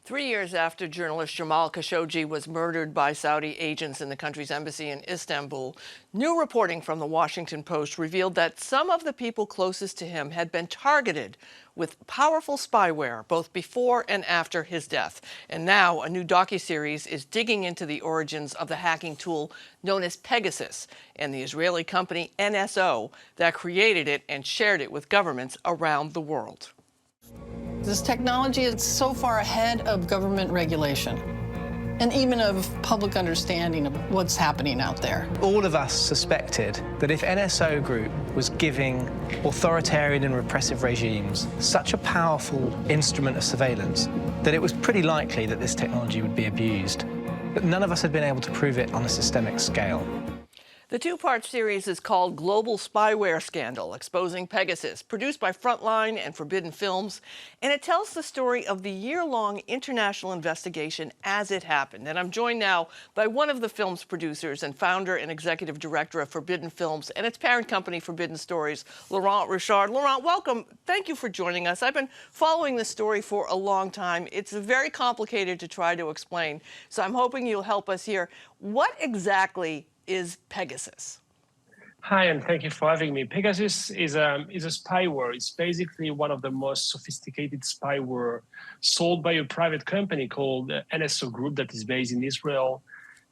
3 years after journalist Jamal Khashoggi was murdered by Saudi agents in the country's embassy in Istanbul, new reporting from the Washington Post revealed that some of the people closest to him had been targeted with powerful spyware both before and after his death. And now a new docuseries is digging into the origins of the hacking tool known as Pegasus and the Israeli company NSO that created it and shared it with governments around the world. This technology is so far ahead of government regulation and even of public understanding of what's happening out there. All of us suspected that if NSO Group was giving authoritarian and repressive regimes such a powerful instrument of surveillance, that it was pretty likely that this technology would be abused. But none of us had been able to prove it on a systemic scale. The two-part series is called Global Spyware Scandal, Exposing Pegasus, produced by FRONTLINE and Forbidden Films, and it tells the story of the year-long international investigation as it happened. And I'm joined now by one of the film's producers and founder and executive director of Forbidden Films and its parent company, Forbidden Stories, Laurent Richard. Laurent, welcome. Thank you for joining us. I've been following this story for a long time. It's very complicated to try to explain, so I'm hoping you'll help us here. What exactly is Pegasus? Hi, and thank you for having me. Pegasus is a spyware. It's basically one of the most sophisticated spyware sold by a private company called NSO Group that is based in Israel.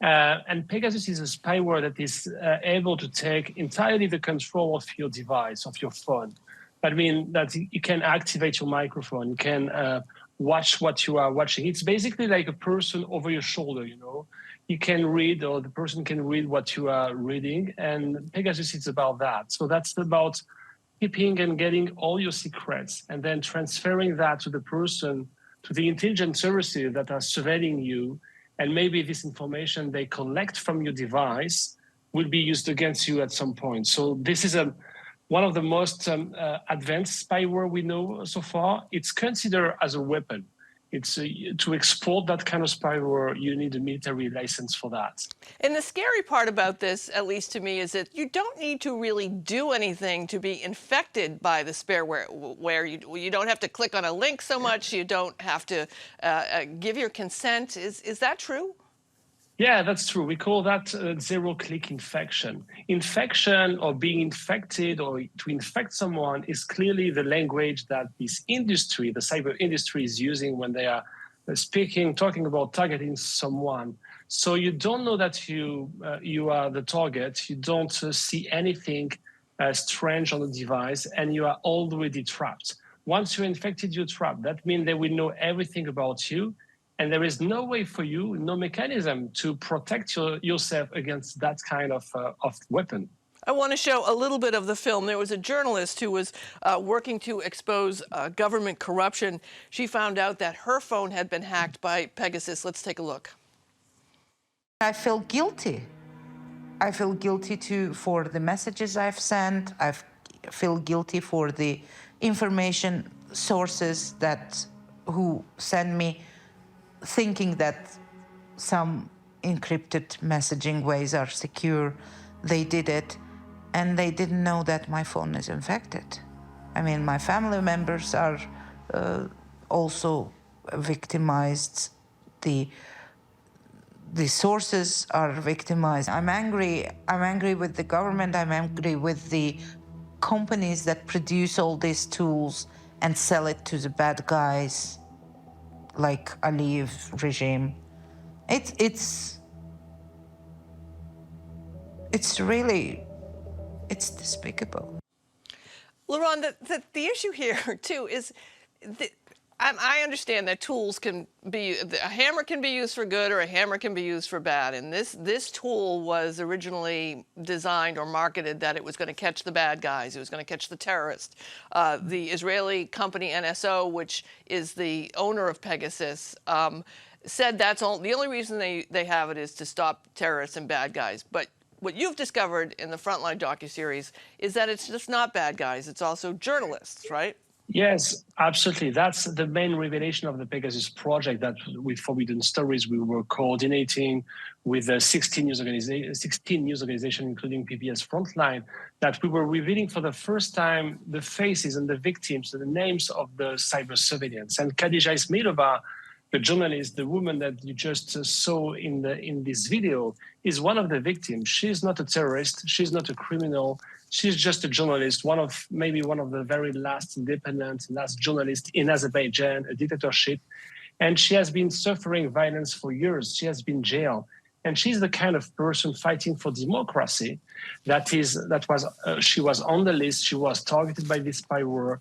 And Pegasus is a spyware that is able to take entirely the control of your device, of your phone. That means that you can activate your microphone, you can watch what you are watching. It's basically like a person over your shoulder, you know. You can read, or the person can read what you are reading, and Pegasus is about that. So that's about keeping and getting all your secrets and then transferring that to the person, to the intelligence services that are surveilling you, and maybe this information they collect from your device will be used against you at some point. So this is one of the most advanced spyware we know so far. It's considered as a weapon. It's to export that kind of spyware, you need a military license for that. And the scary part about this, at least to me, is that you don't need to really do anything to be infected by the spyware. Where you don't have to click on a link so much, you don't have to give your consent. Is that true? Yeah, that's true. We call that zero-click infection. Infection, or being infected, or to infect someone, is clearly the language that this industry, the cyber industry, is using when they are talking about targeting someone. So you don't know that you are the target. You don't see anything strange on the device, and you are already trapped. Once you're infected, you're trapped. That means they will know everything about you. And there is no way for you, no mechanism to protect yourself against that kind of weapon. I want to show a little bit of the film. There was a journalist who was working to expose government corruption. She found out that her phone had been hacked by Pegasus. Let's take a look. I feel guilty. I feel guilty for the messages I've sent. I feel guilty for the information sources who send me, thinking that some encrypted messaging ways are secure. They did it, and they didn't know that my phone is infected. I mean, my family members are also victimized. The sources are victimized. I'm angry. I'm angry with the government. I'm angry with the companies that produce all these tools and sell it to the bad guys, like Aliyev regime. It's despicable. Laurent, the issue here too is I understand that tools can be, a hammer can be used for good or a hammer can be used for bad. And this tool was originally designed or marketed that it was going to catch the bad guys. It was going to catch the terrorists. The Israeli company NSO, which is the owner of Pegasus, said that's the only reason they have it is to stop terrorists and bad guys. But what you've discovered in the Frontline docuseries is that it's just not bad guys. It's also journalists, right? Yes, absolutely. That's the main revelation of the Pegasus project that with Forbidden Stories we were coordinating with 16 news organizations, including PBS Frontline, that we were revealing for the first time the faces and the victims and the names of the cyber surveillance. And Khadija Ismailova the journalist, the woman that you just saw in this video, is one of the victims. She's not a terrorist. She's not a criminal. She's just a journalist, maybe one of the very last independent, last journalists in Azerbaijan, a dictatorship. And she has been suffering violence for years. She has been jailed. And she's the kind of person fighting for democracy. She was on the list. She was targeted by this spyware.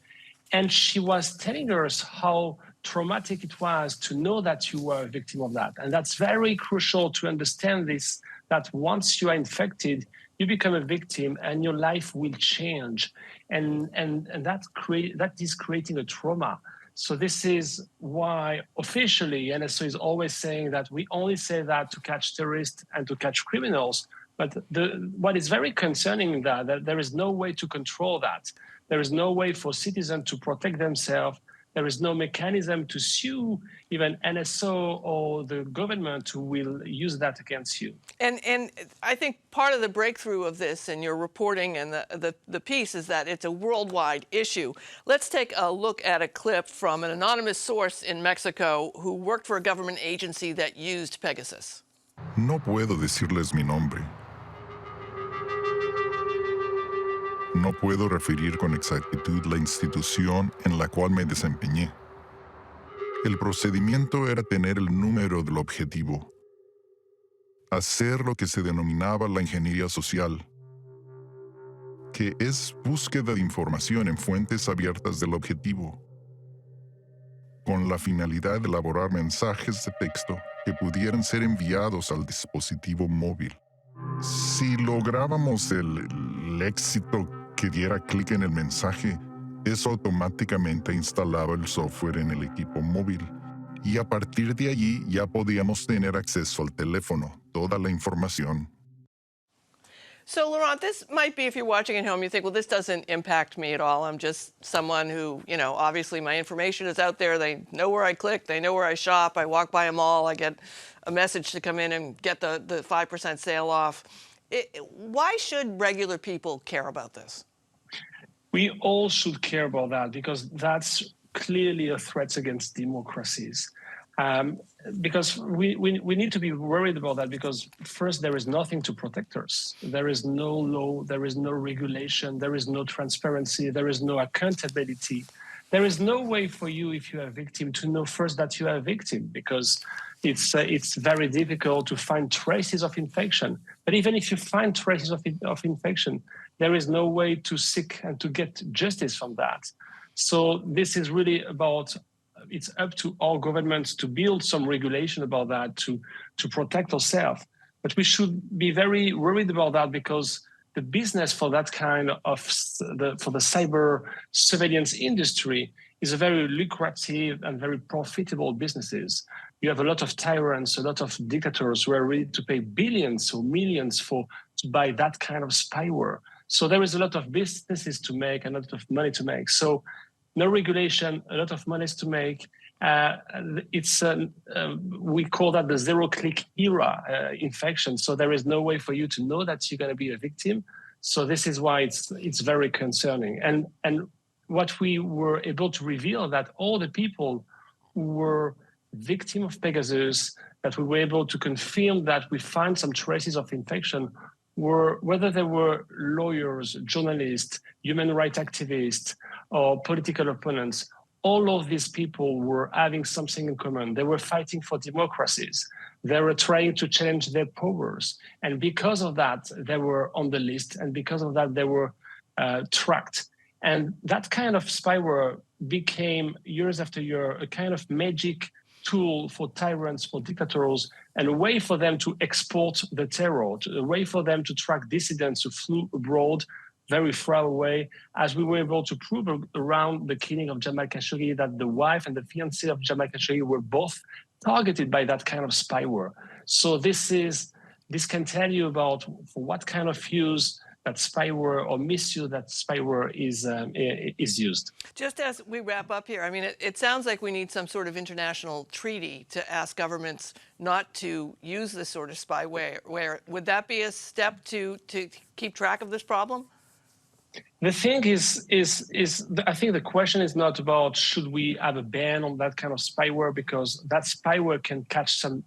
And she was telling us how traumatic it was to know that you were a victim of that. And that's very crucial to understand this, that once you are infected, you become a victim and your life will change. And that is creating a trauma. So this is why officially NSO is always saying that we only say that to catch terrorists and to catch criminals. But what is very concerning is that there is no way to control that. There is no way for citizens to protect themselves. There is no mechanism to sue even NSO or the government who will use that against you. And I think part of the breakthrough of this in your reporting and the piece is that it's a worldwide issue. Let's take a look at a clip from an anonymous source in Mexico who worked for a government agency that used Pegasus. No puedo decirles mi nombre. No puedo referir con exactitud la institución en la cual me desempeñé. El procedimiento era tener el número del objetivo. Hacer lo que se denominaba la ingeniería social, que es búsqueda de información en fuentes abiertas del objetivo, con la finalidad de elaborar mensajes de texto que pudieran ser enviados al dispositivo móvil. Si lográbamos el éxito que diera clic en el mensaje, eso automáticamente instalaba el software en el equipo móvil. Y a partir de allí ya podíamos tener acceso al teléfono, toda la información. So, Laurent, this might be, if you're watching at home, you think, well, this doesn't impact me at all. I'm just someone who, obviously my information is out there. They know where I click. They know where I shop. I walk by a mall. I get a message to come in and get the 5% sale off. Why should regular people care about this? We all should care about that because that's clearly a threat against democracies. Because we need to be worried about that because first, there is nothing to protect us. There is no law, there is no regulation, there is no transparency, there is no accountability. There is no way for you, if you are a victim, to know first that you are a victim because it's very difficult to find traces of infection. But even if you find traces of infection, there is no way to seek and to get justice from that. So this is really about, it's up to all governments to build some regulation about that to protect ourselves. But we should be very worried about that because the business for that kind of, for the cyber surveillance industry is a very lucrative and very profitable businesses. You have a lot of tyrants, a lot of dictators who are ready to pay billions or millions to buy that kind of spyware. So there is a lot of businesses to make and a lot of money to make. So no regulation, a lot of money to make. We call that the zero-click era infection. So there is no way for you to know that you're going to be a victim. So this is why it's very concerning. And what we were able to reveal that all the people who were victim of Pegasus, that we were able to confirm that we find some traces of infection, were whether they were lawyers, journalists, human rights activists, or political opponents. All of these people were having something in common. They were fighting for democracies. They were trying to challenge their powers. And because of that, they were on the list. And because of that, they were tracked. And that kind of spyware became, years after year, a kind of magic tool for tyrants, for dictators, and a way for them to export the terror, a way for them to track dissidents who flew abroad very far away, as we were able to prove around the killing of Jamal Khashoggi that the wife and the fiancée of Jamal Khashoggi were both targeted by that kind of spyware. So this can tell you about for what kind of use that spyware or misuse that spyware is used. Just as we wrap up here, I mean, it sounds like we need some sort of international treaty to ask governments not to use this sort of spyware. Would that be a step to keep track of this problem? The thing is, I think the question is not about should we have a ban on that kind of spyware, because that spyware can catch some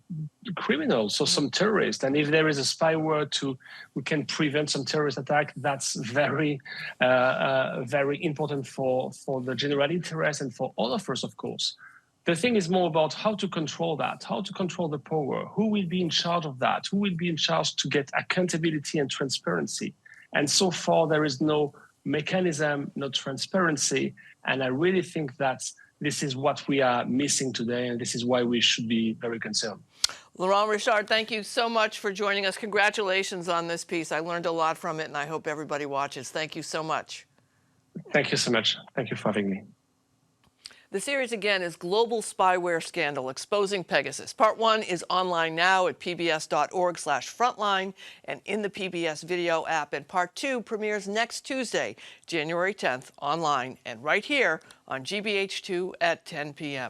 criminals or some terrorists. And if there is a spyware we can prevent some terrorist attack, that's very, very important for the general interest and for all of us, of course. The thing is more about how to control that, how to control the power, who will be in charge of that, who will be in charge to get accountability and transparency. And so far, there is no mechanism, no transparency. And I really think that this is what we are missing today, and this is why we should be very concerned. Laurent Richard, thank you so much for joining us. Congratulations on this piece. I learned a lot from it, and I hope everybody watches. Thank you so much. Thank you so much. Thank you for having me. The series, again, is Global Spyware Scandal, Exposing Pegasus. Part 1 is online now at pbs.org/frontline and in the PBS video app. And Part 2 premieres next Tuesday, January 10th, online and right here on GBH2 at 10 p.m.